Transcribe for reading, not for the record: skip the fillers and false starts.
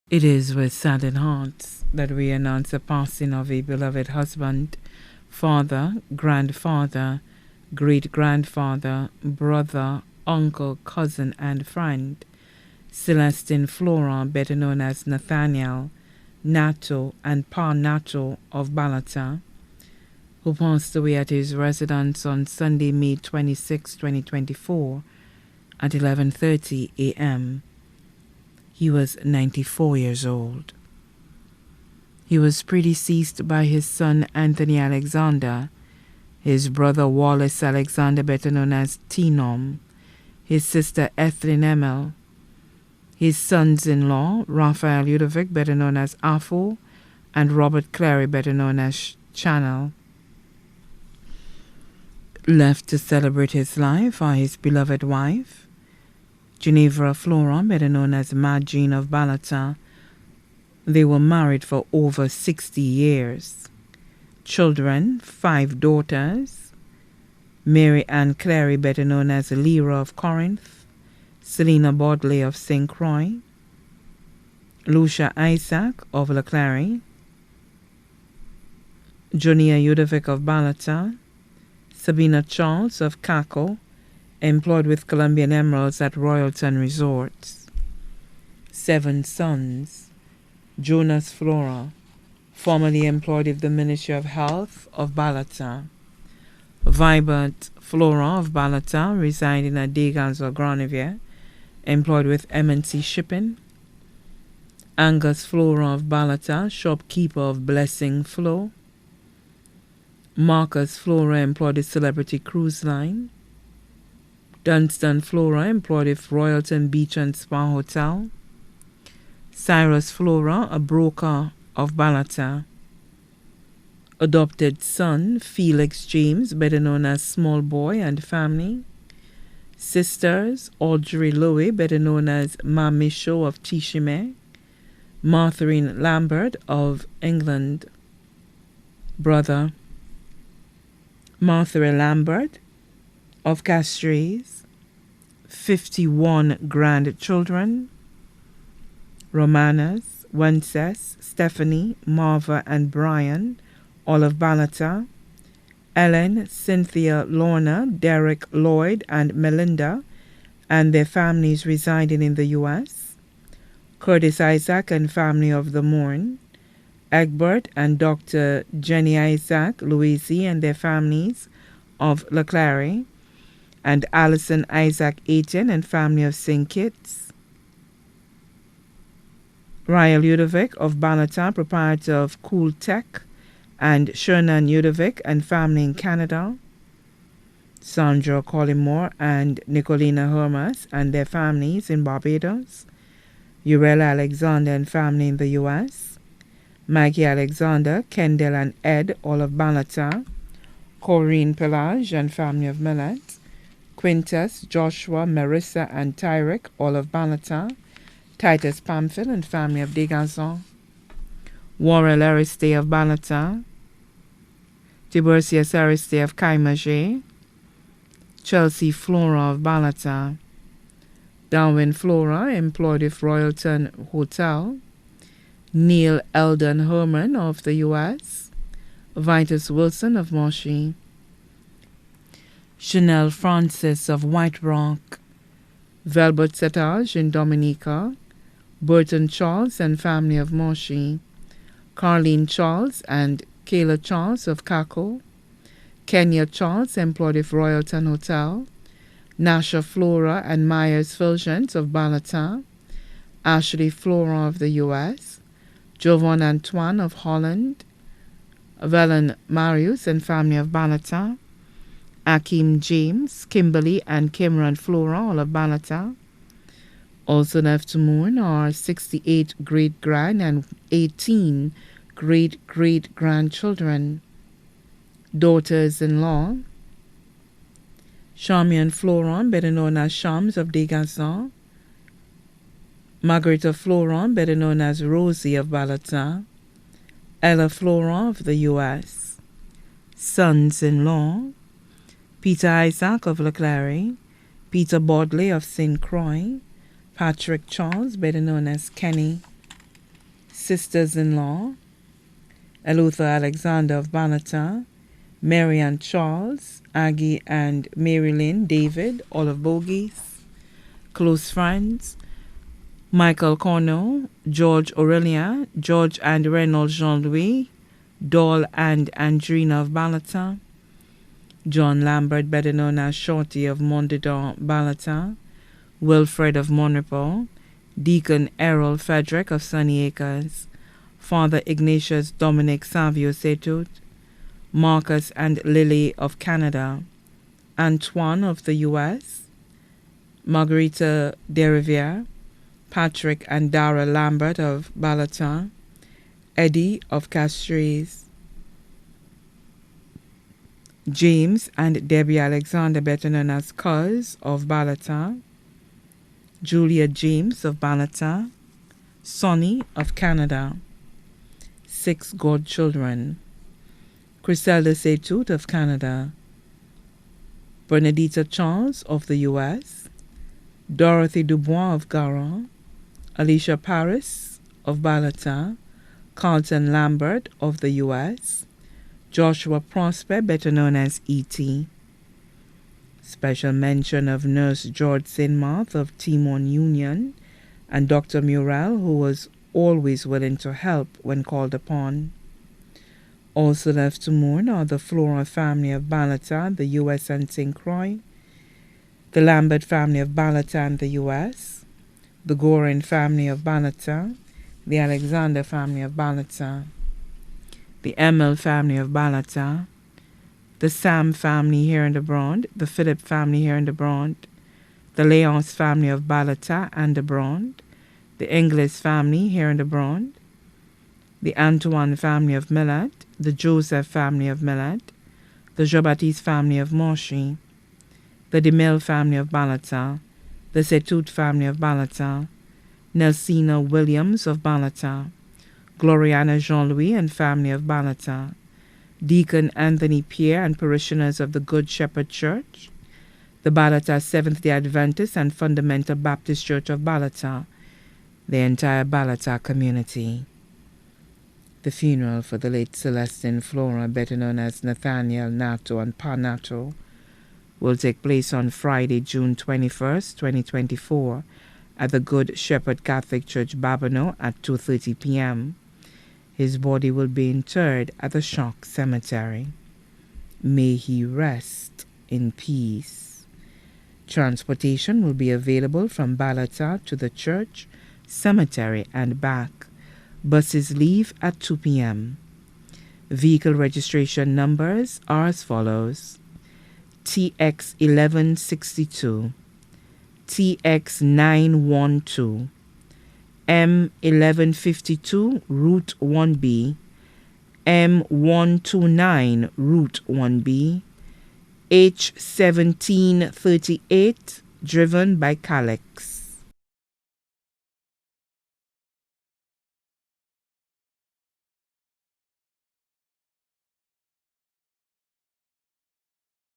It is with saddened hearts that we announce the passing of a beloved husband, father, grandfather, great-grandfather, brother, uncle, cousin, and friend, Celestin Florent, better known as Nathaniel, Nato, and Pa Nato of Balata, who passed away at his residence on Sunday, May 26, 2024, at 11:30 a.m. He was 94 years old. He was predeceased by his son Anthony Alexander, his brother Wallace Alexander, better known as Tinom, his sister Ethelyn Emil, his sons-in-law Raphael Ludovic, better known as Afo, and Robert Clary, better known as Channel. Left to celebrate his life are his beloved wife, Ginevra Florent, better known as Mad Jean of Balata. They were married for over 60 years. Children, 5 daughters, Mary Ann Clary, better known as Lyra of Corinth, Selina Bodley of St. Croix, Lucia Isaac of La Clary, Junia Yudovic of Balata, Sabina Charles of Caco, employed with Colombian Emeralds at Royalton Resorts. 7 sons. Jonas Flora, formerly employed with the Ministry of Health of Balata. Vibert Flora of Balata, residing at Degans or Granivier, employed with M&C Shipping. Angus Flora of Balata, shopkeeper of Blessing Flow. Marcus Flora, employed with Celebrity Cruise Line. Dunstan Flora, employed with Royalton Beach and Spa Hotel. Cyrus Flora, a broker of Balata. Adopted son, Felix James, better known as Small Boy and Family. Sisters, Audrey Louis, better known as Mamie Show of Tishime. Martharine Lambert of England. Brother, Martha Lambert of Castries. 51 grandchildren, Romanas, Wences, Stephanie, Marva, and Brian, all of Balata. Ellen, Cynthia, Lorna, Derek, Lloyd, and Melinda, and their families residing in the U.S. Curtis Isaac and family of the Mourn. Egbert and Dr. Jenny Isaac, Louise, and their families of La Clary. And Alison Isaac Aiton and family of St. Kitts. Ryan Ludovic of Balata, proprietor of Cool Tech, and Shernan Ludovic and family in Canada. Sandra Collymore and Nicolina Hermas and their families in Barbados. Urella Alexander and family in the U.S. Maggie Alexander, Kendall and Ed, all of Balata. Corinne Pelage and family of Millet. Quintus, Joshua, Marissa, and Tyrek, all of Balata. Titus Pamphil and family of Degazon. Warrell Aristide of Balata. Tiburcius Aristide of Caimage. Chelsea Flora of Balata. Darwin Flora, employed with Royalton Hotel. Neil Eldon Herman of the U.S. Vitus Wilson of Moshi. Chanel Francis of White Rock. Velbert Setage in Dominica. Burton Charles and family of Moshi. Carlene Charles and Kayla Charles of Caco. Kenya Charles, employed with Royalton Hotel. Nasha Flora and Myers Fulgence of Balata. Ashley Flora of the U.S. Jovan Antoine of Holland. Velen Marius and family of Balata. Akeem James, Kimberly, and Kimran Flora, all of Balata. Also left to mourn are 68 great-grand and 18 great-great-grandchildren. Daughters-in-law, Charmian Florent, better known as Shams of Degazon. Margarita Florent, better known as Rosie of Balata. Ella Florent of the U.S. Sons-in-law, Peter Isaac of La Clary, Peter Bodley of St. Croix, Patrick Charles, better known as Kenny, sisters-in-law, Eluther Alexander of Balata, Mary and Charles, Aggie and Mary Lynn, David, all of Bogies, close friends, Michael Cornell, George Aurelia, George and Reynolds Jean-Louis, Doll and Andrina of Balata, John Lambert, better known as Shorty of Mondador, Balata, Wilfred of Monrepo, Deacon Errol Frederick of Sunny Acres, Father Ignatius Dominic Savio Setut, Marcus and Lily of Canada, Antoine of the U.S., Margarita de Riviere, Patrick and Dara Lambert of Balata, Eddie of Castries, James and Debbie Alexander, better known as Cuz of Balata, Julia James of Balata, Sonny of Canada, 6 godchildren, Criselda Setut of Canada, Bernadita Charles of the U.S., Dorothy Dubois of Garon, Alicia Paris of Balata, Carlton Lambert of the U.S., Joshua Prosper, better known as E.T. Special mention of Nurse George Sinmarth of Timon Union and Dr. Murrell, who was always willing to help when called upon. Also left to mourn are the Florent family of Balata, the U.S. and St. Croix, the Lambert family of Balata and the U.S., the Gorin family of Balata, the Alexander family of Balata, the Emil family of Balata, the Sam family here in the Brond, the Philip family here in the Brond, the Leonce family of Balata and the Brond, the Inglis family here in the Brond, the Antoine family of Millet, the Joseph family of Millet, the Jean-Baptiste family of Morshy, the DeMille family of Balata, the Setut family of Balata, Nelsina Williams of Balata, Gloriana Jean-Louis and family of Balata, Deacon Anthony Pierre and parishioners of the Good Shepherd Church, the Balata Seventh-day Adventist and Fundamental Baptist Church of Balata, the entire Balata community. The funeral for the late Celestin Florent, better known as Nathaniel Nato and Pa Nato, will take place on Friday, June 21st, 2024, at the Good Shepherd Catholic Church, Babonneau, at 2:30 p.m. His body will be interred at the Shock Cemetery. May he rest in peace. Transportation will be available from Balata to the church, cemetery, and back. Buses leave at 2 p.m. Vehicle registration numbers are as follows: TX 1162, TX 912, M1152 Route 1B, M129 Route 1B, H1738 driven by Calix.